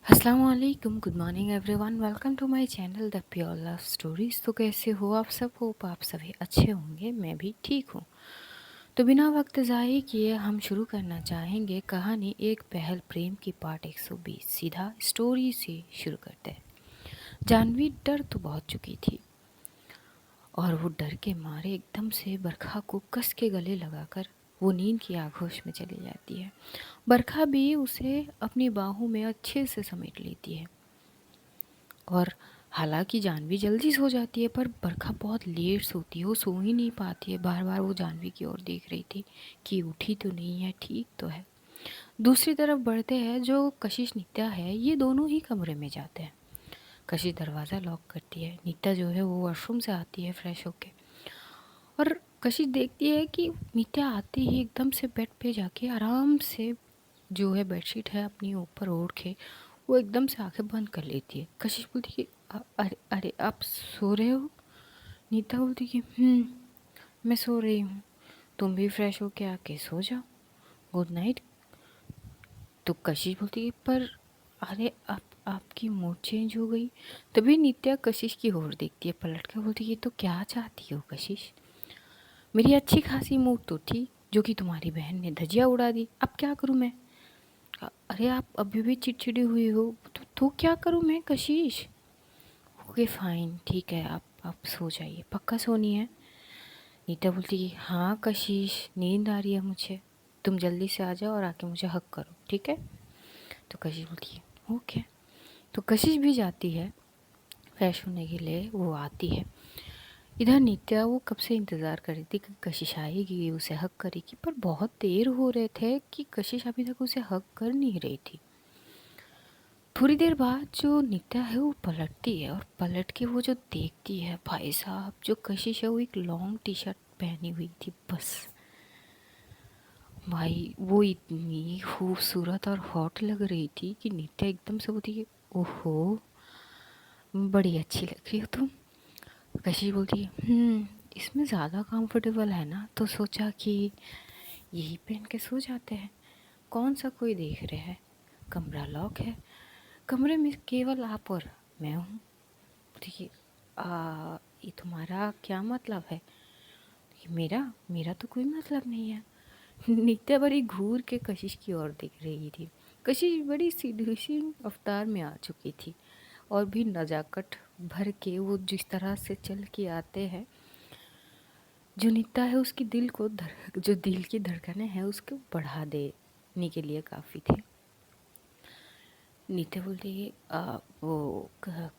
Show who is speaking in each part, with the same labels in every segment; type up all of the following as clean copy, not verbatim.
Speaker 1: अस्सलाम वालेकुम, good morning everyone. Welcome to my channel the pure love stories. तो कैसे हो आप सब? होप आप सभी अच्छे होंगे, मैं भी ठीक हूँ। तो बिना वक्त ज़ाये किए हम शुरू करना चाहेंगे कहानी एक पहल प्रेम की पार्ट 120। सीधा स्टोरी से शुरू करते हैं। जानवी डर तो बहुत चुकी थी और वो डर के मारे एकदम से बरखा को कस के गले लगाकर वो नींद की आगोश में चली जाती है। बरखा भी उसे अपनी बाहों में अच्छे से समेट लेती है और हालांकि जानवी जल्दी सो जाती है, पर बरखा बहुत लेट सोती है। वो सो ही नहीं पाती है। बार बार वो जानवी की ओर देख रही थी कि उठी तो नहीं है, ठीक तो है। दूसरी तरफ बढ़ते हैं जो कशिश नित्या है, ये दोनों ही कमरे में जाते हैं। कशिश दरवाज़ा लॉक करती है। नित्या जो है वो वॉशरूम से आती है फ्रेश होके, और कशिश देखती है कि नित्या आते ही एकदम से बेड पे जाके आराम से जो है बेडशीट है अपनी ऊपर ओढ़ के वो एकदम से आंखें बंद कर लेती है। कशिश बोलती कि अरे अरे आप सो रहे हो?" नीता बोलती कि मैं सो रही हूँ, तुम भी फ्रेश होके आके सो जाओ, गुड नाइट। तो कशिश बोलती कि पर अरे आपकी मूड चेंज हो गई। तभी नित्या कशिश की ओर देखती है, पलट कर बोलती कि तो क्या चाहती हो कशिश? मेरी अच्छी खासी मूड तो थी, जो कि तुम्हारी बहन ने धजिया उड़ा दी। अब क्या करूँ मैं? अरे आप अभी भी चिड़चिड़ी हुई हो, तो क्या करूँ मैं कशिश? ओके फाइन, ठीक है, आप सो जाइए, पक्का सोनी है? नीता बोलती कि हाँ कशिश, नींद आ रही है मुझे, तुम जल्दी से आ जाओ और आके मुझे हक करो, ठीक है? तो कशिश बोलती है ओके। तो कशिश भी जाती है फ्रेश होने के लिए, वो आती है। इधर नित्या वो कब से इंतज़ार कर रही थी कि कशिश आएगी, उसे हक करेगी, पर बहुत देर हो रहे थे कि कशिश अभी तक उसे हक कर नहीं रही थी। थोड़ी देर बाद जो नित्या है वो पलटती है, और पलट के वो जो देखती है, भाई साहब जो कशिश है वो एक लॉन्ग टी शर्ट पहनी हुई थी बस। भाई वो इतनी खूबसूरत और हॉट लग रही थी कि नित्या एकदम से बोलती है ओहो, बड़ी अच्छी लग रही हो तुम। कशिश बोलती है इसमें ज़्यादा कंफर्टेबल है ना, तो सोचा कि यही पहन के सो जाते हैं, कौन सा कोई देख रहा है, कमरा लॉक है, कमरे में केवल आप और मैं हूँ। ठीक है, ये तुम्हारा क्या मतलब है? मेरा मेरा तो कोई मतलब नहीं है। नित्या बड़ी घूर के कशिश की ओर देख रही थी। कशिश बड़ी सीडुसिंग अवतार में आ चुकी थी, और भी नजाकत भर के वो जिस तरह से चल के आते हैं, जो नित्या है उसकी दिल को जो दिल की धड़कनें हैं उसको बढ़ा देने के लिए काफ़ी थे। नित्या बोलती है वो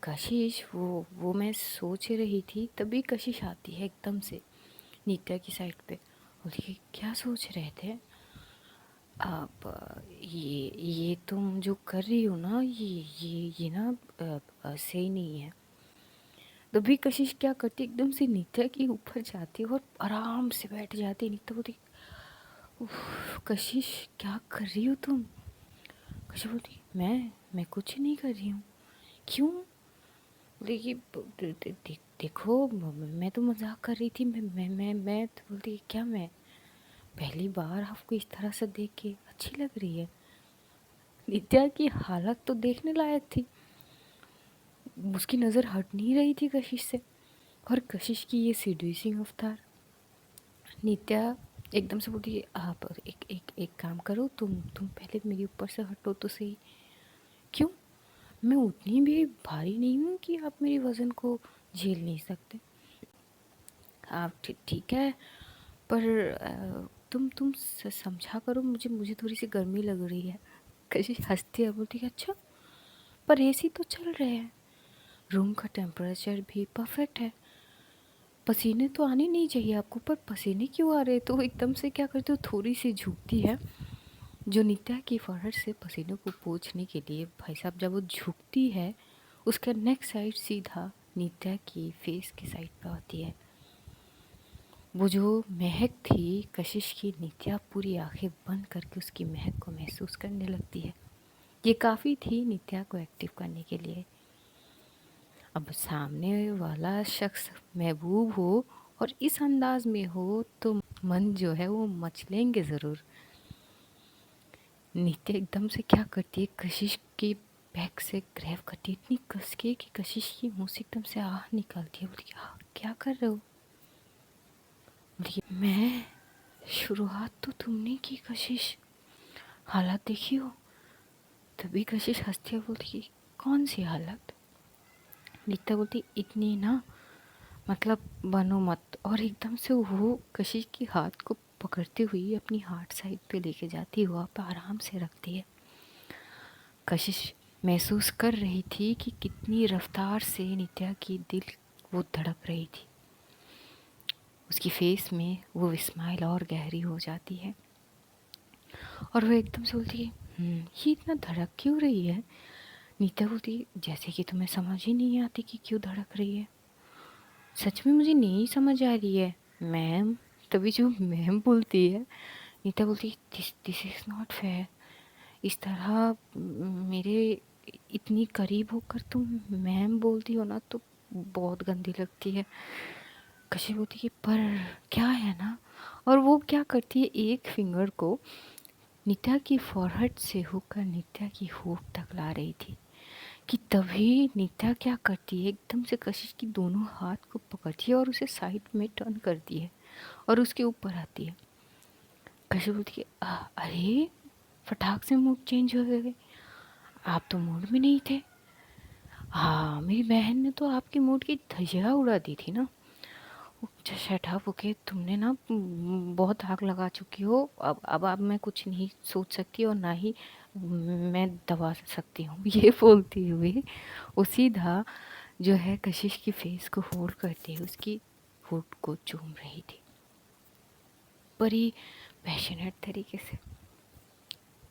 Speaker 1: कशिश, वो मैं सोच रही थी। तभी कशिश आती है एकदम से नित्या की साइड पे। बोलती है क्या सोच रहे थे आप? ये तुम जो कर रही हो ना, ये ना सही नहीं है। तभी कशिश क्या करती, एकदम से नित्या के ऊपर जाती और आराम से बैठ जाती। नित्या बोलती उफ कशिश क्या कर रही हो तुम? कशिश बोलती मैं कुछ नहीं कर रही हूँ। क्यों? देखिए देखो मैं तो मजाक कर रही थी। मैं तो बोलती क्या, मैं पहली बार आपको इस तरह से देख के अच्छी लग रही है? नित्या की हालत तो देखने लायक थी, उसकी नज़र हट नहीं रही थी कशिश से, और कशिश की ये सीडुसिंग अवतार। नित्या एकदम से बोलती है आप एक काम करो, तुम पहले मेरे ऊपर से हटो तो सही। क्यों? मैं उतनी भी भारी नहीं हूँ कि आप मेरी वज़न को झेल नहीं सकते। आप ठीक है, पर तुम समझा करो मुझे, थोड़ी सी गर्मी लग रही है। कशिश हंसती है, बोलती है अच्छा, पर एसी तो चल रहे हैं, रूम का टेम्परेचर भी परफेक्ट है, पसीने तो आने नहीं चाहिए आपको, पर पसीने क्यों आ रहे? तो वो एकदम से क्या करती है, थोड़ी सी झुकती है, जो नित्या की फरहट से पसीनों को पोंछने के लिए। भाई साहब जब वो झुकती है, उसका नेक साइड सीधा नित्या की फेस की साइड पे होती है। वो जो महक थी कशिश की, नित्या पूरी आंखें बंद करके उसकी महक को महसूस करने लगती है। ये काफ़ी थी नित्या को एक्टिव करने के लिए। अब सामने वाला शख्स महबूब हो और इस अंदाज में हो तो मन जो है वो मचलेंगे ज़रूर। नित्या एकदम से क्या करती है, कशिश की बैग से ग्रैब करती इतनी कस के कि कशिश की मुंह से एकदम से आह निकलती है। बोली क्या कर रहे हो? बोली मैं, शुरुआत तो तुमने की कशिश, हालात देखी हो। तभी कशिश हंसती है, बोलती कौन सी हालत? नित्या बोलती इतनी ना, मतलब बनो मत। और एकदम से वो कशिश की हाथ को पकड़ती हुई अपनी हार्ट साइड पे लेके जाती, हुआ पे आराम से रखती है। कशिश महसूस कर रही थी कि कितनी रफ्तार से नित्या की दिल वो धड़क रही थी। उसकी फेस में वो स्माइल और गहरी हो जाती है और वो एकदम से बोलती है ये इतना धड़क क्यों रही है? नीता बोलती जैसे कि तुम्हें समझ ही नहीं आती कि क्यों धड़क रही है। सच में मुझे नहीं समझ आ रही है मैम। तभी जो मैम बोलती है, नीता बोलती दिस इज़ नॉट फेयर। इस तरह मेरे इतनी करीब होकर तुम मैम बोलती हो ना, तो बहुत गंदी लगती है। कशी बोलती कि पर क्या है ना। और वो क्या करती है, एक फिंगर को नित्या की फॉरहेड से होकर नित्या की होठ तक ला रही थी कि तभी नित्या क्या करती है, एकदम से कशिश की दोनों हाथ को पकड़ती है और उसे साइड में टर्न करती है और उसके ऊपर आती है। कशिश बोलती है अरे फटाक से मूड चेंज हो गए, आप तो मूड में नहीं थे। हाँ, मेरी बहन ने तो आपकी मूड की धजिया उड़ा दी थी ना। शट अप ओके, तुमने ना बहुत आग लगा चुकी हो। अब मैं कुछ नहीं सोच सकती और ना ही मैं दबा सकती हूँ। ये बोलती हुई वो सीधा जो है कशिश की फेस को होल्ड करते हुए उसकी होठ को चूम रही थी, बड़ी पैशनेट तरीके से।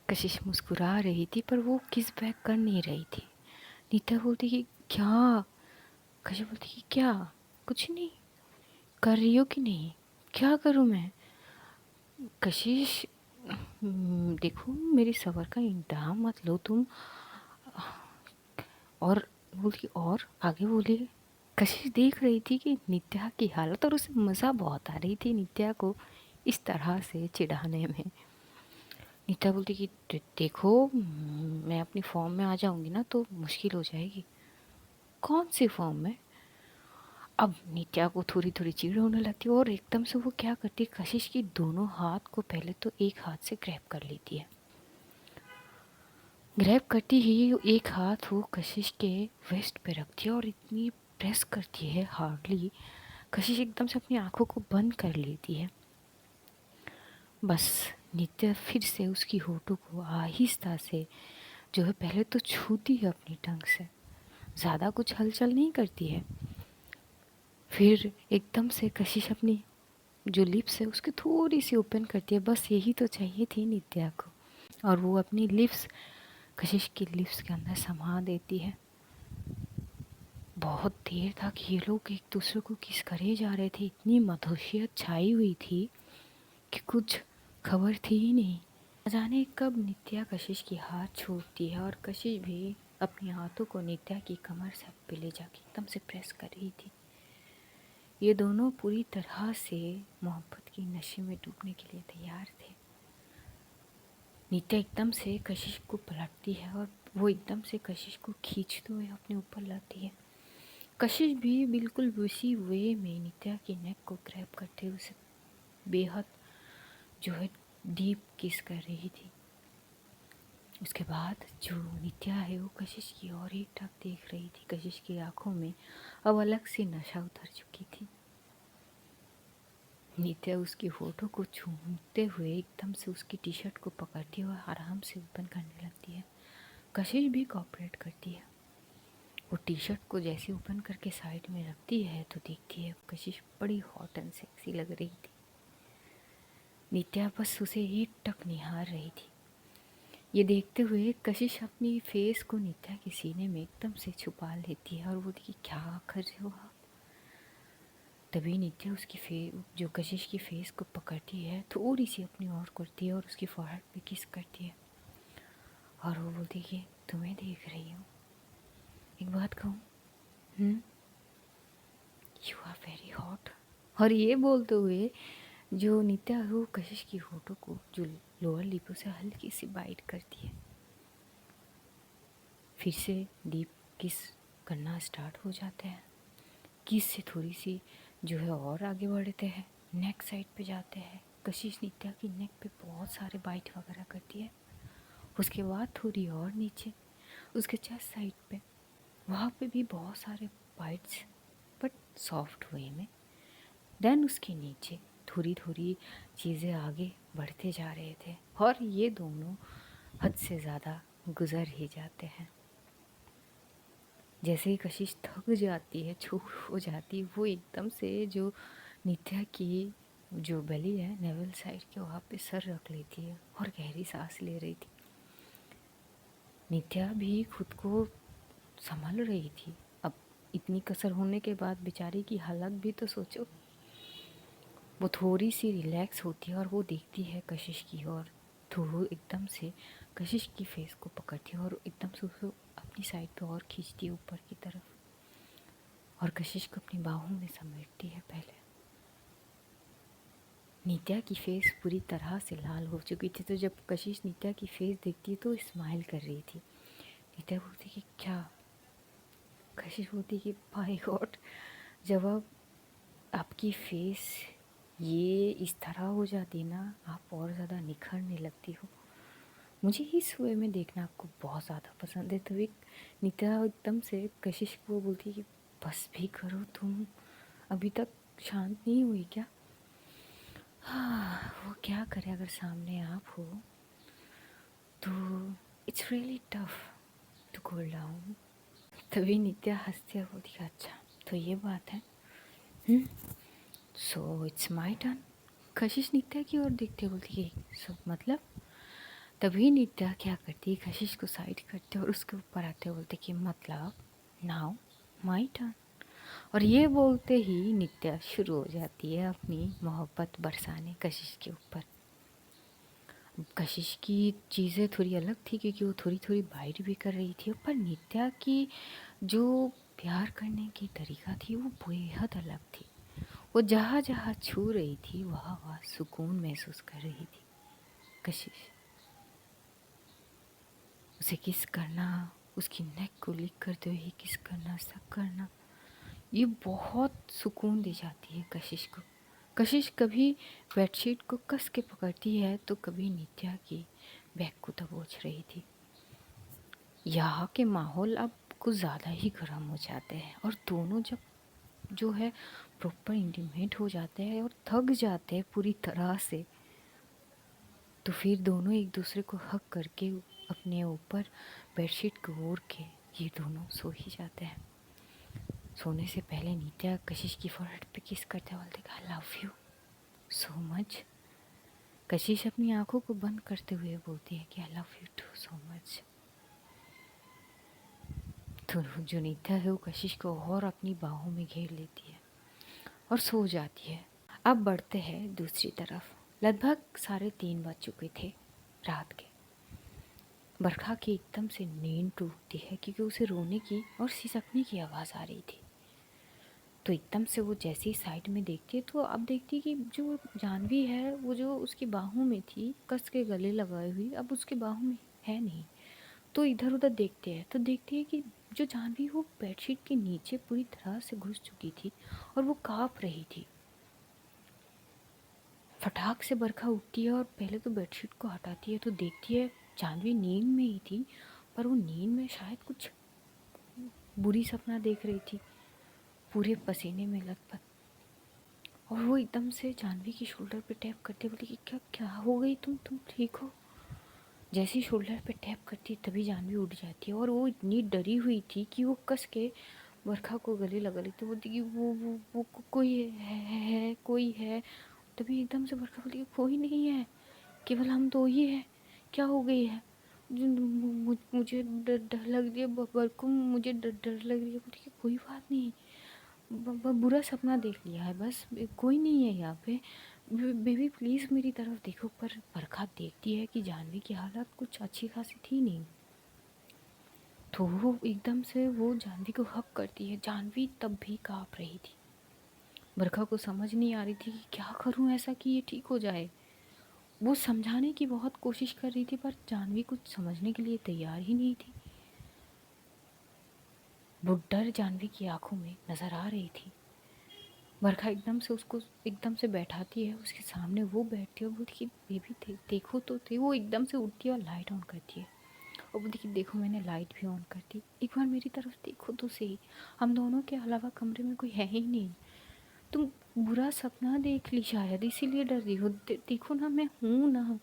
Speaker 1: कशिश मुस्कुरा रही थी पर वो किस बैक कर नहीं रही थी। नीता बोलती कि क्या? कशिश बोलती कि क्या? कुछ नहीं कर रही हो कि नहीं? क्या करूँ मैं? कशिश देखो, मेरी सबर का इम्तहान मत लो तुम। और बोली और आगे बोलिए। कशिश देख रही थी कि नित्या की हालत, और उसे मज़ा बहुत आ रही थी नित्या को इस तरह से चिढ़ाने में। नित्या बोलती कि देखो मैं अपनी फॉर्म में आ जाऊंगी ना तो मुश्किल हो जाएगी। कौन सी फॉर्म में? अब नित्या को थोड़ी थोड़ी चिढ़ होने लगती है और एकदम से वो क्या करती है, कशिश की दोनों हाथ को पहले तो एक हाथ से ग्रैब कर लेती है। ग्रैब करती ही एक हाथ वो कशिश के वेस्ट पे रखती है और इतनी प्रेस करती है हार्डली, कशिश एकदम से अपनी आंखों को बंद कर लेती है। बस नित्या फिर से उसकी होठों को आहिस्ता से जो है पहले तो छूती है अपनी टंग से, ज़्यादा कुछ हलचल नहीं करती है। फिर एकदम से कशिश अपनी जो लिप्स है उसकी थोड़ी सी ओपन करती है, बस यही तो चाहिए थी नित्या को। और वो अपनी लिप्स कशिश की लिप्स के अंदर समा देती है। बहुत देर तक ये लोग एक दूसरे को किस करे जा रहे थे, इतनी मधुशियत छाई हुई थी कि कुछ खबर थी ही नहीं। न जाने कब नित्या कशिश की हाथ छोड़ती है और कशिश भी अपने हाथों को नित्या की कमर से पे ले जाके एकदम से प्रेस कर रही थी। ये दोनों पूरी तरह से मोहब्बत की नशे में डूबने के लिए तैयार थे। नित्या एकदम से कशिश को पलटती है और वो एकदम से कशिश को खींचते हुए अपने ऊपर लाती है। कशिश भी बिल्कुल उसी वे में नित्या की नेक को ग्रैब करते हुए उसे बेहद जो है डीप किस कर रही थी। उसके बाद जो नित्या है वो कशिश की और एक टक देख रही थी। कशिश की आंखों में अब अलग से नशा उतर चुकी थी। नित्या उसकी होठों को छूते हुए एकदम से उसकी टी शर्ट को पकड़ती है और आराम से ओपन करने लगती है। कशिश भी कोऑपरेट करती है। वो टी शर्ट को जैसे ओपन करके साइड में रखती है तो देखती है कशिश बड़ी हॉट एंड सेक्सी लग रही थी। नित्या बस उसे एक टक निहार रही थी। ये देखते हुए कशिश अपनी फेस को नित्या के सीने में एकदम से छुपा लेती है और वो देखी क्या कर रहे हो आप। तभी नित्या उसकी जो कशिश की फेस को पकड़ती है, थोड़ी सी अपनी ओर करती है और उसकी फोrehead पे किस करती है और वो बोलती है तुम्हें देख रही हूँ, एक बात कहूँ, यू आर वेरी हॉट। और ये बोलते हुए जो नित्या है वो कशिश की होठों को जो लोअर लिपों से हल्की सी बाइट करती है। फिर से डीप किस करना स्टार्ट हो जाते हैं। किस से थोड़ी सी जो है और आगे बढ़ते हैं, नेक साइड पे जाते हैं। कशिश नित्या की नेक पे बहुत सारे बाइट वगैरह करती है। उसके बाद थोड़ी और नीचे उसके चेस्ट साइड पे, वहाँ पे भी बहुत सारे बाइट्स, बट सॉफ्ट वे में। देन उसके नीचे थोड़ी थोड़ी चीज़ें आगे बढ़ते जा रहे थे और ये दोनों हद से ज़्यादा गुज़र ही जाते हैं। जैसे ही कशिश थक जाती है, चूर हो जाती है, वो एकदम से जो नित्या की जो बेली है नेवल साइड के, वहाँ पे सर रख लेती है और गहरी सांस ले रही थी। नित्या भी खुद को संभल रही थी। अब इतनी कसर होने के बाद बेचारी की हालत भी तो सोचो। वो थोड़ी सी रिलैक्स होती है और वो देखती है कशिश की ओर, तो वो एकदम से कशिश की फेस को पकड़ती है और एकदम से उसको अपनी साइड पे और खींचती है ऊपर की तरफ और कशिश को अपनी बाहों में समेटती है। पहले नित्या की फेस पूरी तरह से लाल हो चुकी थी, तो जब कशिश नित्या की फेस देखती है तो स्माइल कर रही थी। नित्या बोलती कि क्या, कशिश बोलती कि बाय गॉड, जब आपकी फेस ये इस तरह हो जाती ना, आप और ज़्यादा निखरने लगती हो। मुझे इस वे में देखना आपको बहुत ज़्यादा पसंद है। तो एक नित्या एकदम से कशिश को बोलती कि बस भी करो, तुम अभी तक शांत नहीं हुई क्या? हाँ, वो क्या करे अगर सामने आप हो तो it's really tough to cool down. तभी नित्या हंसती है, बोलती है अच्छा तो ये बात है। So it's my turn. कशिश नित्या की ओर देखते बोलती है सो मतलब। तभी नित्या क्या करती है, कशिश को साइड करते और उसके ऊपर आते बोलते कि मतलब नाउ माई टर्न। और ये बोलते ही नित्या शुरू हो जाती है अपनी मोहब्बत बरसाने कशिश के ऊपर। कशिश की चीज़ें थोड़ी अलग थी क्योंकि वो थोड़ी थोड़ी बाइट भी कर रही थी, पर नित्या की जो प्यार करने की तरीका थी वो बेहद अलग थी। वो जहाँ जहाँ छू रही थी वहाँ वहाँ सुकून महसूस कर रही थी। कशिश उसे किस करना, उसकी नेक को लिक करते हुए किस करना, सब करना, ये बहुत सुकून दे जाती है कशिश को। कशिश कभी बेडशीट को कस के पकड़ती है तो कभी नित्या की बैग को दबोच रही थी। यहाँ के माहौल अब कुछ ज़्यादा ही गर्म हो जाते हैं और दोनों जब जो है प्रॉपर इंटीमेट हो जाते हैं और थक जाते हैं पूरी तरह से, तो फिर दोनों एक दूसरे को हक करके अपने ऊपर बेडशीट को ओढ़ के ये दोनों सो ही जाते हैं। सोने से पहले नित्या कशिश की फोrehead पे किस करते बोलते आई लव यू सो मच। कशिश अपनी आंखों को बंद करते हुए बोलती है कि I love you too so much. तो जो नित्या है वो कशिश को और अपनी बाहों में घेर लेती है और सो जाती है। अब बढ़ते हैं दूसरी तरफ। लगभग 3:30 बज चुके थे रात के। बरखा की एकदम से नींद टूटती है क्योंकि उसे रोने की और सिसकने की आवाज़ आ रही थी। तो एकदम से वो जैसे ही साइड में देखती है तो अब देखती है कि जो जानवी है वो जो उसकी बाहों में थी कस के गले लगाई हुई, अब उसके बाहों में है नहीं। तो इधर उधर देखते हैं तो देखती है कि जो जानवी वो बेडशीट के नीचे पूरी तरह से घुस चुकी थी और वो काँप रही थी। फटाक से बरखा उठती है और पहले तो बेडशीट को हटाती है तो देखती है जानवी नींद में ही थी, पर वो नींद में शायद कुछ बुरी सपना देख रही थी, पूरे पसीने में लथपथ। और वो एकदम से जानवी की शोल्डर पे टैप करते बोली कि क्या क्या हो गई, तुम ठीक हो? जैसे ही शोल्डर पे टैप करती तभी जानवी उठ जाती है और वो इतनी डरी हुई थी कि वो कस के बरखा को गले लगा लेती। बोलती कि वो कोई है कोई है। तभी एकदम से बरखा बोलती कि कोई नहीं है, केवल हम दो ही है, क्या हो गई है? मुझे डर लग रही है बरकू, मुझे डर लग रही है। बोलती कि कोई बात नहीं, बुरा सपना देख लिया है बस, कोई नहीं है यहाँ पे। बेबी प्लीज़ मेरी तरफ देखो। पर बरखा देखती है कि जानवी की हालत कुछ अच्छी खासी थी नहीं, तो वो एकदम से वो जानवी को हक करती है। जानवी तब भी काँप रही थी। बरखा को समझ नहीं आ रही थी कि क्या करूँ ऐसा कि ये ठीक हो जाए। वो समझाने की बहुत कोशिश कर रही थी पर जानवी कुछ समझने के लिए तैयार ही नहीं थी। वो डर जानवी की आंखों में नज़र आ रही थी। बरखा एकदम से उसको एकदम से बैठाती है उसके सामने, वो बैठती है और बोलती कि बेबी देखो तो थे। वो एकदम से उठती है और लाइट ऑन करती है और बोलती कि देखो मैंने लाइट भी ऑन कर दी, एक बार मेरी तरफ देखो तो सही, हम दोनों के अलावा कमरे में कोई है ही नहीं। तुम बुरा सपना देख ली शायद, इसीलिए डर रही हो। देखो ना मैं हूँ ना।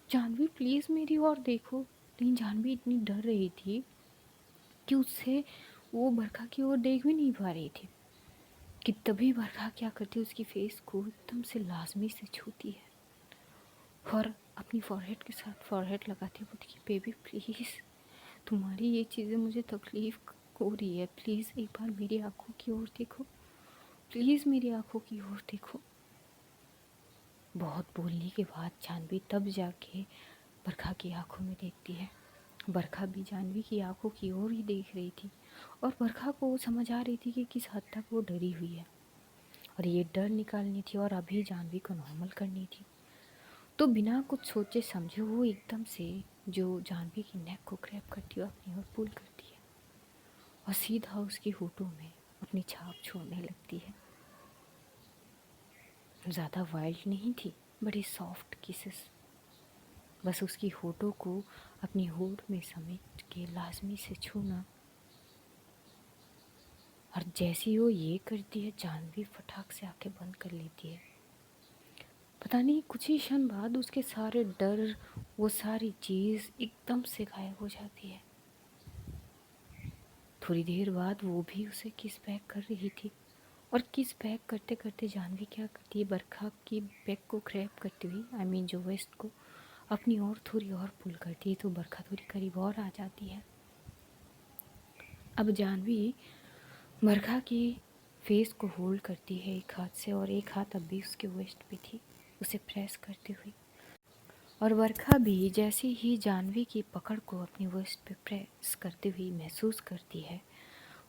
Speaker 1: जानवी प्लीज़ मेरी ओर देखो। लेकिन जानवी इतनी डर रही थी कि उससे वो बरखा की ओर देख भी नहीं पा रही थी कि तभी बरखा क्या करती है, उसकी फेस को एकदम से लाजमी से छूती है और अपनी फॉरहेड के साथ फॉरहेड लगाती है। बोलती कि बेबी प्लीज़, तुम्हारी ये चीज़ें मुझे तकलीफ़ हो रही है, प्लीज़ एक बार मेरी आंखों की ओर देखो, प्लीज़ मेरी आंखों की ओर देखो। बहुत बोलने के बाद जानवी तब जाके बरखा की आंखों में देखती है। बरखा भी जानवी की आंखों की ओर ही देख रही थी और बरखा को वो समझ आ रही थी कि किस हद तक वो डरी हुई है और ये डर निकालनी थी और अभी जानवी को नॉर्मल करनी थी। तो बिना कुछ सोचे समझे वो एकदम से जो जानवी की नेक को ग्रैब करती है अपनी ओर पुल करती है और सीधा उसकी होठों में अपनी छाप छोड़ने लगती है। ज़्यादा वाइल्ड नहीं थी, बड़ी सॉफ्ट किसेस, बस उसकी होठों को अपनी होठ में समेट के लाजमी से छूना। और जैसे ही वो ये करती है जानवी फटाक से आंखें बंद कर लेती है। पता नहीं कुछ ही क्षण बाद उसके सारे डर, वो सारी चीज़ एकदम से गायब हो जाती है। थोड़ी देर बाद वो भी उसे किस बैक कर रही थी और किस बैक करते करते जानवी क्या करती है, बरखा की बैक को ग्रैब करती हुई, आई मीन जो वेस्ट को अपनी ओर थोड़ी और पुल करती है तो बरखा थोड़ी करीब और आ जाती है। अब जानवी बरखा की फेस को होल्ड करती है एक हाथ से और एक हाथ अब भी उसके वेस्ट पे थी उसे प्रेस करती हुई। और बरखा भी जैसे ही जानवी की पकड़ को अपनी वेस्ट पे प्रेस करते हुई महसूस करती है,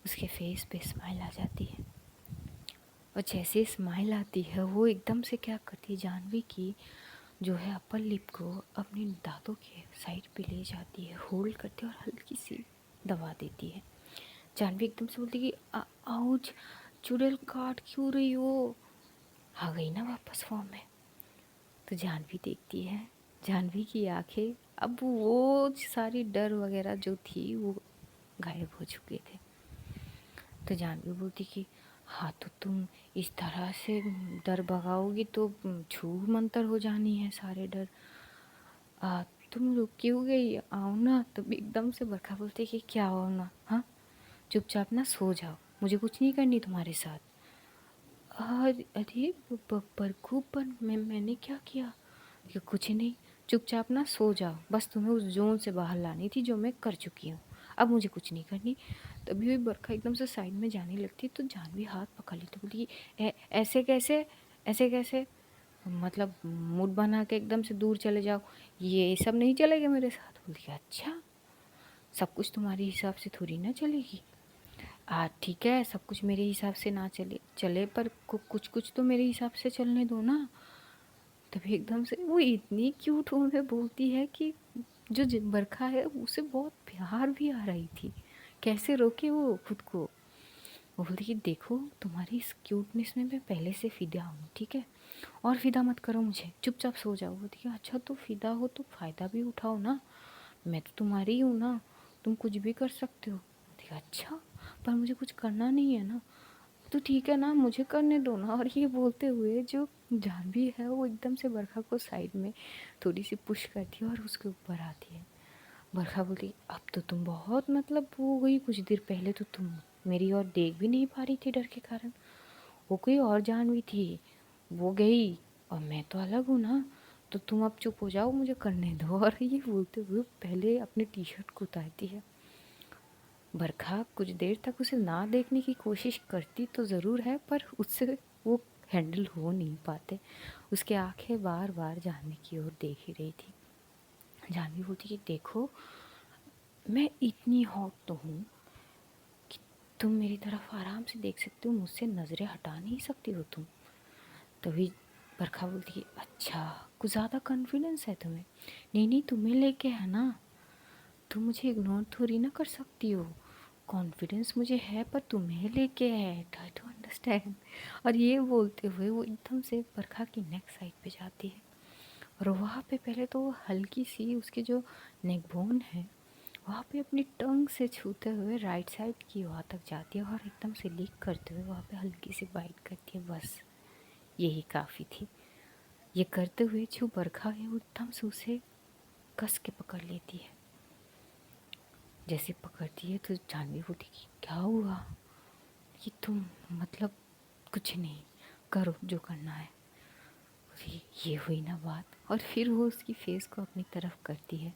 Speaker 1: उसके फेस पे स्माइल आ जाती है। और जैसे स्माइल आती है वो एकदम से क्या करती है, जानवी की जो है अपर लिप को अपने दांतों के साइड पे ले जाती है, होल्ड करती है और हल्की सी दबा देती है। जानवी एकदम से बोलती कि आउच, चुड़ैल काट क्यों रही हो। आ गई ना वापस फॉर्म में। तो जानवी देखती है, जानवी की आंखें अब वो सारी डर वगैरह जो थी वो गायब हो चुके थे। तो जानवी बोलती कि हाँ तो तुम इस तरह से डर भगाओगी तो छू मंतर हो जानी है सारे डर। तुम रुक क्यों गई, आओ ना। तो एकदम से बरखा बोलती कि क्या आओ ना, हाँ चुपचाप ना सो जाओ, मुझे कुछ नहीं करनी तुम्हारे साथ। अरे बरखू पर मैंने क्या किया, कि कुछ नहीं, चुपचाप ना सो जाओ, बस तुम्हें उस जोन से बाहर लानी थी जो मैं कर चुकी हूँ, अब मुझे कुछ नहीं करनी। तभी भी बरखा एकदम से साइड में जाने लगती तो जानवी हाथ पकड़ ली तो बोली ऐसे कैसे, ऐसे कैसे, मतलब मूड बना के एकदम से दूर चले जाओ, ये सब नहीं चलेगा मेरे साथ। बोली अच्छा, सब कुछ तुम्हारे हिसाब से थोड़ी ना चलेगी। ठीक है, सब कुछ मेरे हिसाब से ना चले चले पर कुछ कुछ तो मेरे हिसाब से चलने दो ना। तभी एकदम से वो इतनी क्यूट टोन में बोलती है कि जो बरखा है उसे बहुत प्यार भी आ रही थी, कैसे रोके वो खुद को। वो बोलती कि देखो तुम्हारी इस क्यूटनेस में मैं पहले से फिदा हूँ, ठीक है, और फिदा मत करो मुझे, चुपचाप सो जाओ। बोलती कि अच्छा तो फिदा हो तो फ़ायदा भी उठाओ ना, मैं तो तुम्हारी हूँ ना, तुम कुछ भी कर सकते हो। बोलती अच्छा पर मुझे कुछ करना नहीं है ना। तो ठीक है ना, मुझे करने दो ना। और ये बोलते हुए जो जानवी है वो एकदम से बरखा को साइड में थोड़ी सी पुश करती है और उसके ऊपर आती है। बरखा बोलती अब तो तुम बहुत मतलब वो गई, कुछ देर पहले तो तुम मेरी ओर देख भी नहीं पा रही थी डर के कारण, वो कोई और जानवी थी, वो गई और मैं तो अलग हूँ ना, तो तुम अब चुप हो जाओ, मुझे करने दो। और ये बोलते हुए पहले अपने टी शर्ट को उतारती है। बरखा कुछ देर तक उसे ना देखने की कोशिश करती तो ज़रूर है पर उससे वो हैंडल हो नहीं पाते। उसके आंखें बार बार जानवी की ओर देख ही रही थी। जानवी बोलती कि देखो मैं इतनी हॉट तो हूँ कि तुम मेरी तरफ आराम से देख सकते हो, मुझसे नज़रें हटा नहीं सकती हो तुम। तभी बरखा बोलती कि अच्छा कुछ ज़्यादा कॉन्फिडेंस है तुम्हें। नहीं नहीं तुम्हें लेके है ना, तुम मुझे इग्नोर थोड़ी ना कर सकती हो, कॉन्फिडेंस मुझे है पर तुम्हें लेके है, ट्राई टू अंडरस्टैंड। और ये बोलते हुए वो एकदम से बरखा की नेक साइड पे जाती है, और वहाँ पे पहले तो वो हल्की सी उसके जो नेक बोन है वहाँ पे अपनी टंग से छूते हुए राइट साइड की वहाँ तक जाती है, और एकदम से लीक करते हुए वहाँ पे हल्की सी बाइट करती है। बस यही काफ़ी थी। ये करते हुए जो बरखा है वो एकदम से उसे कस के पकड़ लेती है। जैसे पकड़ती है तो जानवी बोलती कि क्या हुआ, कि तुम मतलब कुछ नहीं, करो जो करना है। ये हुई ना बात। और फिर वो उसकी फेस को अपनी तरफ करती है,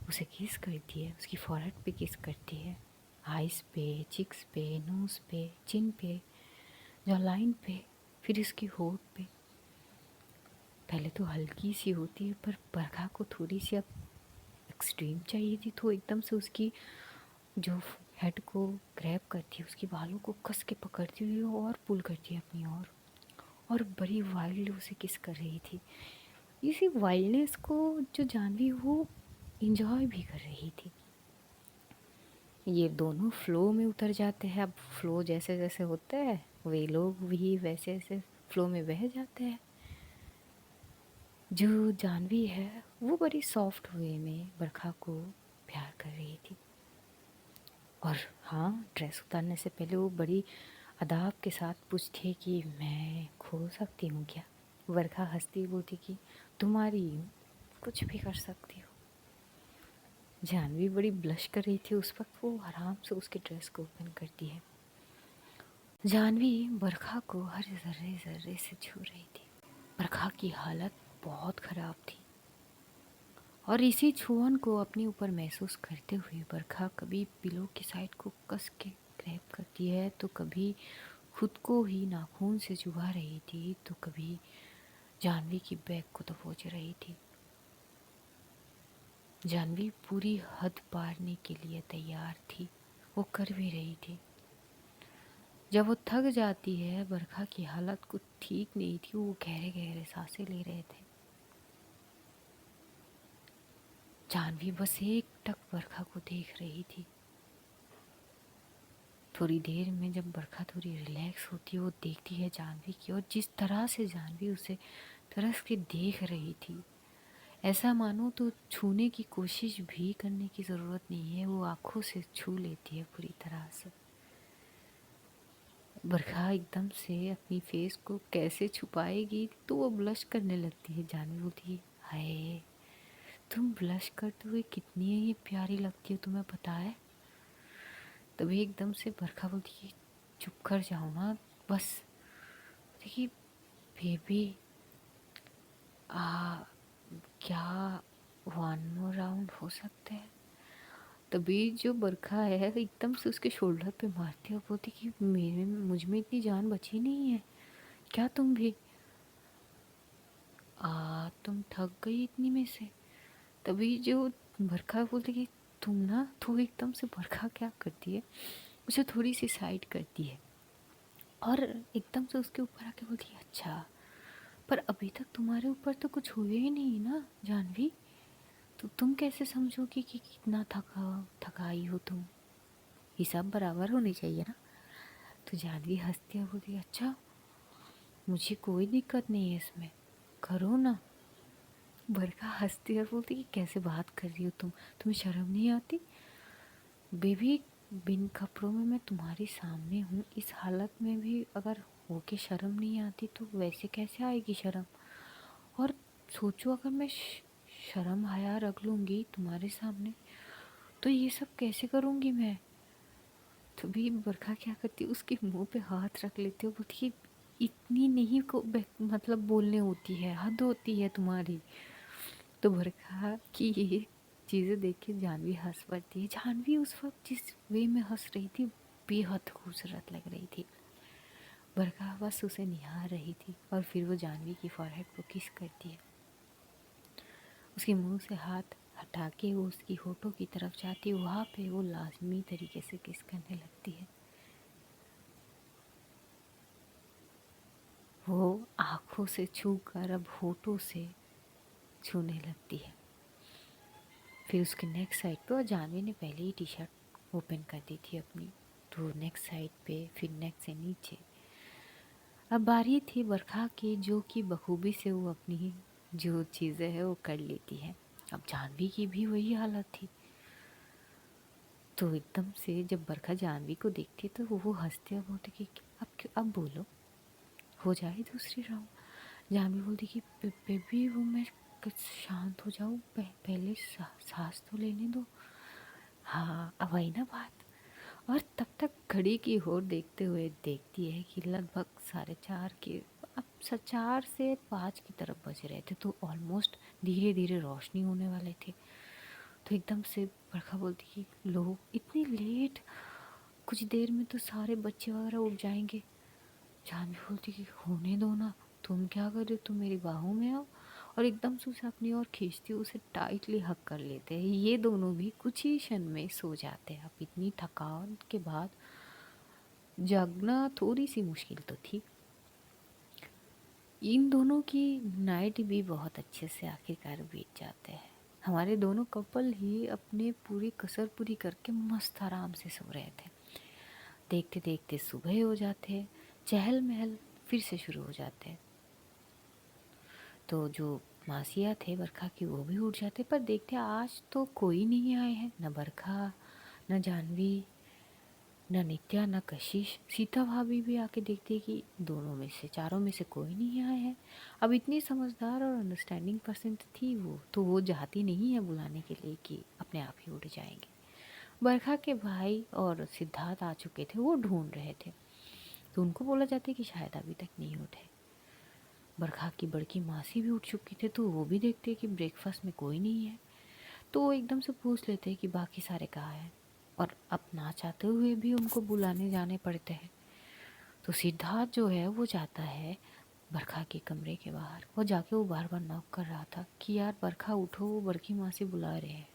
Speaker 1: उसे किस करती है, उसकी फॉरहेड पे किस करती है, आइज़ पे, चिक्स पे, नोज़ पे, चिन पे, जॉ लाइन पे, फिर उसकी होठ पे। पहले तो हल्की सी होती है पर बरखा को थोड़ी सी अब एक्सट्रीम चाहिए थी, तो एकदम से उसकी जो हेड को ग्रैब करती है, उसकी बालों को कस के पकड़ती हुई और पुल करती है अपनी ओर, और बड़ी वाइल्ड उसे किस कर रही थी। इसी वाइल्डनेस को जो जानवी वो इंजॉय भी कर रही थी। ये दोनों फ्लो में उतर जाते हैं। अब फ्लो जैसे जैसे होता है वे लोग भी वैसे वैसे फ्लो में बह जाते हैं। जो जानवी है वो बड़ी सॉफ्ट वे में बरखा को प्यार कर रही थी। और हाँ, ड्रेस उतारने से पहले वो बड़ी अदाब के साथ पूछती है कि मैं खो सकती हूँ क्या। बरखा हंसती बोलती कि तुम्हारी कुछ भी कर सकती हो। जानवी बड़ी ब्लश कर रही थी उस वक्त। वो आराम से उसके ड्रेस को ओपन करती है। जानवी बरखा को हर जर्रे जर्रे से छू रही थी। बरखा की हालत बहुत ख़राब थी, और इसी छुअन को अपने ऊपर महसूस करते हुए बरखा कभी पिलो की साइड को कस के ग्रैब करती है, तो कभी खुद को ही नाखून से चुभा रही थी, तो कभी जानवी की बैग को दबोच रही थी। जानवी पूरी हद पारने के लिए तैयार थी, वो कर भी रही थी। जब वो थक जाती है, बरखा की हालत कुछ ठीक नहीं थी, वो गहरे गहरे सांसें ले रहे थे। जानवी बस एक टक बरखा को देख रही थी। थोड़ी देर में जब बरखा थोड़ी रिलैक्स होती है, वो देखती है जानवी की, और जिस तरह से जानवी उसे तरस के देख रही थी, ऐसा मानो तो छूने की कोशिश भी करने की ज़रूरत नहीं है, वो आँखों से छू लेती है पूरी तरह से। बरखा एकदम से अपनी फेस को कैसे छुपाएगी, तो वो ब्लश करने लगती है। जानवी बोलती है, हाय तुम ब्लश करते हुए कितनी ही प्यारी लगती हो, तुम्हें पता है। तभी एकदम से बरखा बोलती है, चुप कर जाओ ना बस। देखिए बेबी, क्या वन मोर राउंड हो सकते हैं। तभी जो बरखा है एकदम से उसके शोल्डर पे मारती है और बोलती कि मेरे मुझ में इतनी जान बची नहीं है क्या, तुम भी तुम थक गई इतनी में से। तभी जो बरखा बोलती कि तुम ना, तो एकदम से बरखा क्या करती है, उसे थोड़ी सी साइड करती है, और एकदम से उसके ऊपर आके बोलती है, अच्छा पर अभी तक तुम्हारे ऊपर तो कुछ हुए ही नहीं ना जानवी, तो तुम कैसे समझोगी कि कितना थकाई हो तुम। हिसाब बराबर होनी चाहिए ना। तो जानवी हंसती है, बोलती अच्छा मुझे कोई दिक्कत नहीं है इसमें, करो ना। बरखा हंसती है, बोलती कि कैसे बात कर रही हो तुम, तुम्हें शर्म नहीं आती। बेबी, बिन कपड़ों में मैं तुम्हारे सामने हूँ, इस हालत में भी अगर होके शर्म नहीं आती तो वैसे कैसे आएगी शर्म। और सोचो अगर मैं शर्म हया रख लूँगी तुम्हारे सामने, तो ये सब कैसे करूँगी मैं। तो भी बरखा क्या करती है, उसके मुंह पे हाथ रख लेती है, बोलती है इतनी नहीं को मतलब बोलने होती है, हद होती है तुम्हारी। तो बरखा की ये चीज़ें देख के जानवी हंस पड़ती है। जानवी उस वक्त जिस वे में हंस रही थी बेहद खूबसूरत लग रही थी। बरखा बस उसे निहार रही थी, और फिर वो जानवी की फॉरहेड को किस करती है। उसके मुंह से हाथ हटा के वो उसकी होठों की तरफ जाती है, वहाँ पे वो लाजमी तरीके से किस करने लगती है। वो आँखों से छू कर अब होठों से छूने लगती है। फिर उसके नेक साइड पे, और जानवी ने पहले ही टी शर्ट ओपन कर दी थी अपनी। तो नेक साइड पे, फिर नेक से नीचे। अब बारी थी बरखा की, जो कि बखूबी से वो अपनी जो चीज़ें है वो कर लेती है। अब जानवी की भी वही हालत थी। तो एकदम से जब बरखा जानवी को देखती है तो वो हंसते हैं, बोलते कि अब बोलो, हो जाए दूसरी राउंड। जानवी बोलती कि बेबी वो मैं कुछ शांत हो जाऊँ, पहले सांस तो लेने दो। हाँ अब आई ना बात। और तब तक घड़ी की ओर देखते हुए देखती है कि लगभग 4:30 के, अब 4 से 5 की तरफ बज रहे थे, तो ऑलमोस्ट धीरे धीरे रोशनी होने वाले थे। तो एकदम से बरखा बोलती कि लो इतनी लेट, कुछ देर में तो सारे बच्चे वगैरह उठ जाएंगे। जानवी बोलती कि होने दो ना, तुम क्या कर रहे हो, तुम मेरी बाहों में आओ। और एकदम से उसे अपनी ओर खींचती, उसे टाइटली हक कर लेते हैं। ये दोनों भी कुछ ही क्षण में सो जाते हैं। अब इतनी थकान के बाद जागना थोड़ी सी मुश्किल तो थी। इन दोनों की नाइट भी बहुत अच्छे से आखिरकार बीत जाते हैं। हमारे दोनों कपल ही अपने पूरी कसर पूरी करके मस्त आराम से सो रहे थे। देखते देखते सुबह हो जाते, चहल महल फिर से शुरू हो जाते। तो जो मासिया थे बरखा की वो भी उठ जाते, पर देखते आज तो कोई नहीं आए हैं, न बरखा, न जानवी, न नित्या, न कशिश। सीता भाभी भी आके देखती है कि दोनों में से, चारों में से कोई नहीं आए हैं। अब इतनी समझदार और अंडरस्टैंडिंग पर्सन थी वो, तो वो चाहती नहीं है बुलाने के लिए कि अपने आप ही उठ जाएंगे। बरखा के भाई और सिद्धार्थ आ चुके थे, वो ढूंढ रहे थे। तो उनको बोला जाता है कि शायद अभी तक नहीं उठे। बरखा की बड़की मासी भी उठ चुकी थे, तो वो भी देखते कि ब्रेकफास्ट में कोई नहीं है। तो वो एकदम से पूछ लेते हैं कि बाकी सारे कहाँ हैं, और अब ना चाहते हुए भी उनको बुलाने जाने पड़ते हैं। तो सिद्धार्थ जो है वो जाता है बरखा के कमरे के बाहर। वो जाके वो बार बार नॉक कर रहा था कि यार बरखा उठो, वो बड़की मासी बुला रहे हैं।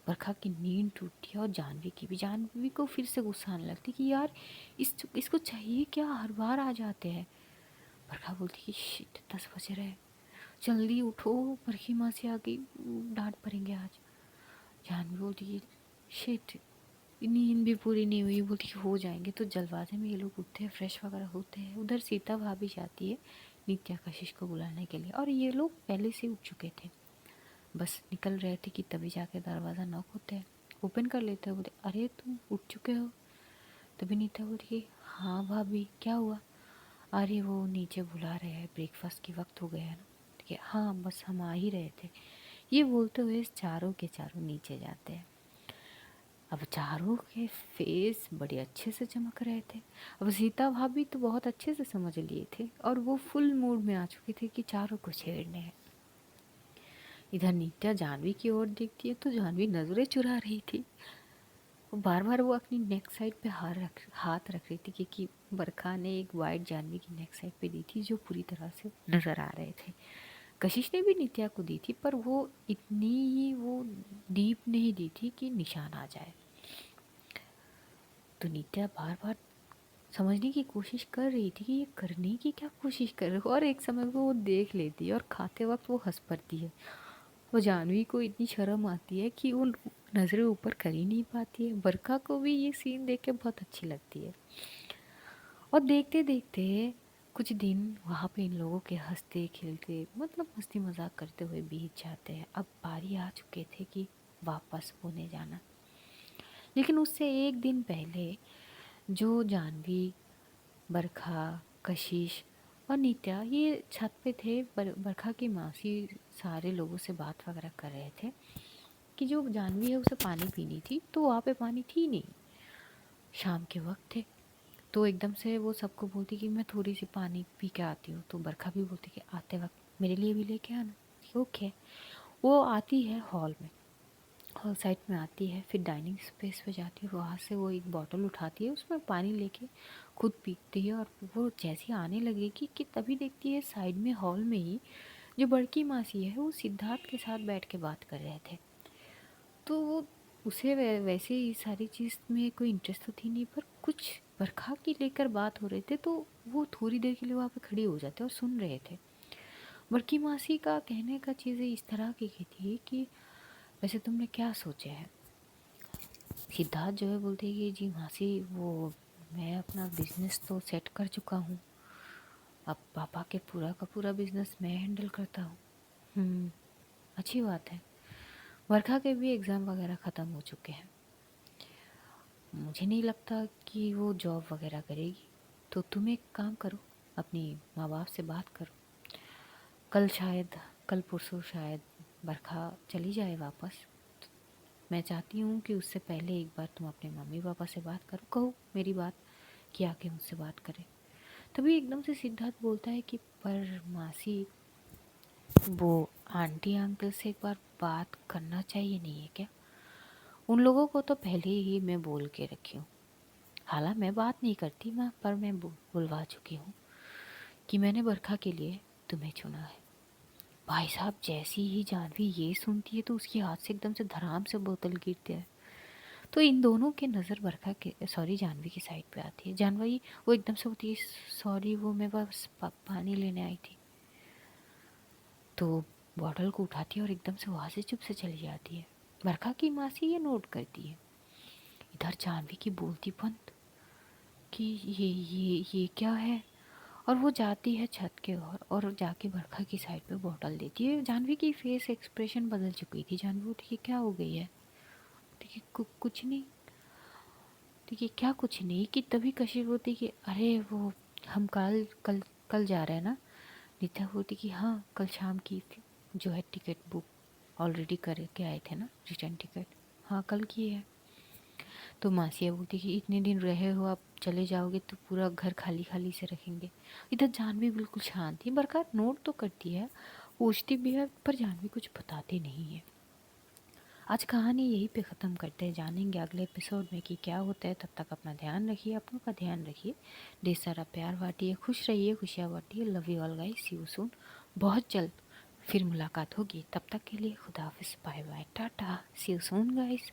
Speaker 1: बरखा की नींद टूटती है, और जानवी की भी। जानवी को फिर से गुस्सा आने लगती कि यार इसको चाहिए क्या, हर बार आ जाते हैं। बरखा बोलती कि शिट 10 बज रहे हैं, जल्दी उठो, बरखी माँ से आ गई, डांट पड़ेंगे आज। जानवी बोलती कि शिट, नींद भी पूरी नहीं हुई। बोलती कि हो जाएंगे। तो जल्दबाजी में ये लोग उठते हैं, फ्रेश वगैरह होते हैं। उधर सीता भाभी जाती है नित्या कशिश को बुलाने के लिए, और ये लोग पहले से उठ चुके थे, बस निकल रहे थे कि तभी जाके दरवाज़ा नॉक होते हैं। ओपन कर लेते हैं। बोलते अरे तुम उठ चुके हो। तभी नीता बोलती कि हाँ भाभी क्या हुआ। अरे वो नीचे बुला रहे हैं, ब्रेकफास्ट की वक्त हो गया है ना। ठीक है, हाँ बस हम आ ही रहे थे। ये बोलते हुए चारों के चारों नीचे जाते हैं। अब चारों के फेस बड़े अच्छे से चमक रहे थे। अब सीता भाभी तो बहुत अच्छे से समझ लिए थे, और वो फुल मूड में आ चुके थे कि चारों को छेड़ने हैं। इधर नित्या जानवी की ओर देखती है, तो जानवी नजरें चुरा रही थी। बार बार वो अपनी नेक साइड पे हाथ रख रही थी, क्योंकि बरखा ने एक वाइट जानवी की नेक साइड पे दी थी जो पूरी तरह से नज़र आ रहे थे। कशिश ने भी नित्या को दी थी, पर वो इतनी ही वो डीप नहीं दी थी कि निशान आ जाए। तो नित्या बार बार समझने की कोशिश कर रही थी कि ये करने की क्या कोशिश कर रही हो, और एक समय को वो देख लेती है और खाते वक्त वो हंस पड़ती है। वो जानवी को इतनी शर्म आती है कि वो नज़रें ऊपर कर ही नहीं पाती है। बरखा को भी ये सीन देख के बहुत अच्छी लगती है। और देखते देखते कुछ दिन वहाँ पे इन लोगों के हंसते खेलते, मतलब मस्ती मजाक करते हुए बीत जाते हैं। अब बारी आ चुके थे कि वापस पुणे जाना। लेकिन उससे एक दिन पहले जो जानवी, बरखा, कशिश और नित्या ये छत पे थे। बरखा की मासी सारे लोगों से बात वगैरह कर रहे थे कि जो जानवी है उसे पानी पीनी थी, तो वहाँ पे पानी थी नहीं, शाम के वक्त थे। तो एकदम से वो सबको बोलती कि मैं थोड़ी सी पानी पी के आती हूँ। तो बरखा भी बोलती कि आते वक्त मेरे लिए भी लेके आना। ओके। वो आती है हॉल में, हॉल साइड में आती है, फिर डाइनिंग स्पेस पे जाती है। वहाँ से वो एक बॉटल उठाती है, उसमें पानी लेके खुद पीती है। और वो जैसी आने लगेगी कि तभी देखती है साइड में हॉल में ही जो बड़की मासी है वो सिद्धार्थ के साथ बैठ के बात कर रहे थे। तो वो उसे वैसे ही सारी चीज़ में कोई इंटरेस्ट तो थी नहीं, पर कुछ बरखा की लेकर बात हो रहे थे, तो वो थोड़ी देर के लिए वहाँ पे खड़ी हो जाते और सुन रहे थे। बड़की मासी का कहने का चीज़ें इस तरह की थी कि वैसे तुमने क्या सोचा है। सिद्धार्थ जो है बोलते हैं कि जी मासी वो मैं अपना बिजनेस तो सेट कर चुका हूँ, अब पापा के पूरा का पूरा बिजनेस मैं हैंडल करता हूँ। अच्छी बात है। वर्षा के भी एग्ज़ाम वगैरह ख़त्म हो चुके हैं, मुझे नहीं लगता कि वो जॉब वगैरह करेगी। तो तुम एक काम करो, अपनी माँ बाप से बात करो। कल शायद, कल परसों शायद बरखा चली जाए वापस। मैं चाहती हूँ कि उससे पहले एक बार तुम अपने मम्मी पापा से बात करो, कहो मेरी बात कि आके मुझसे बात करें। तभी एकदम से सिद्धार्थ बोलता है कि पर मासी वो आंटी अंकल से एक बार बात करना चाहिए नहीं है क्या? उन लोगों को तो पहले ही मैं बोल के रखी हूँ। हालांकि मैं बात नहीं करती माँ, पर मैं बुलवा चुकी हूँ कि मैंने बरखा के लिए तुम्हें चुना है। भाई साहब, जैसी ही जानवी ये सुनती है तो उसके हाथ से एकदम से धड़ाम से बोतल गिरती है। तो इन दोनों के नज़र बरखा के, सॉरी, जानवी की साइड पे आती है। जानवी वो एकदम से होती है, सॉरी वो मैं बस पानी लेने आई थी। तो बॉटल को उठाती है और एकदम से वहाँ से चुप से चली जाती है। बरखा की मासी ये नोट करती है। इधर जानवी की बोलती बंद कि ये क्या है। और वो जाती है छत के ओर और जाके बरखा की साइड पे बॉटल देती है। जानवी की फेस एक्सप्रेशन बदल चुकी थी। जानवी उठी, क्या हो गई है? देखिए कुछ नहीं। देखिए क्या कुछ नहीं कि तभी कशिश बोलती कि अरे वो हम कल कल कल जा रहे हैं ना। नित्या बोलती कि हाँ कल शाम की जो है टिकट बुक ऑलरेडी करके आए थे ना, रिटर्न टिकट। हाँ कल की है। तो मासिया बोलती कि इतने दिन रहे हो, आप चले जाओगे तो पूरा घर खाली खाली से रखेंगे। इधर जानवी बिल्कुल शांत थी। बरकत नोट तो करती है, पूछती भी है, पर जानवी कुछ बताती नहीं है। आज कहानी यहीं पे ख़त्म करते हैं। जानेंगे अगले एपिसोड में कि क्या होता है। तब तक अपना ध्यान रखिए, अपनों का ध्यान रखिए, ढेर सारा प्यार बांटिए, खुश रहिए, खुशियाँ बांटिए। Love you all guys, see you soon. बहुत जल्द फिर मुलाकात होगी। तब तक के लिए खुदा हाफिज़, bye bye, tata, see you soon guys.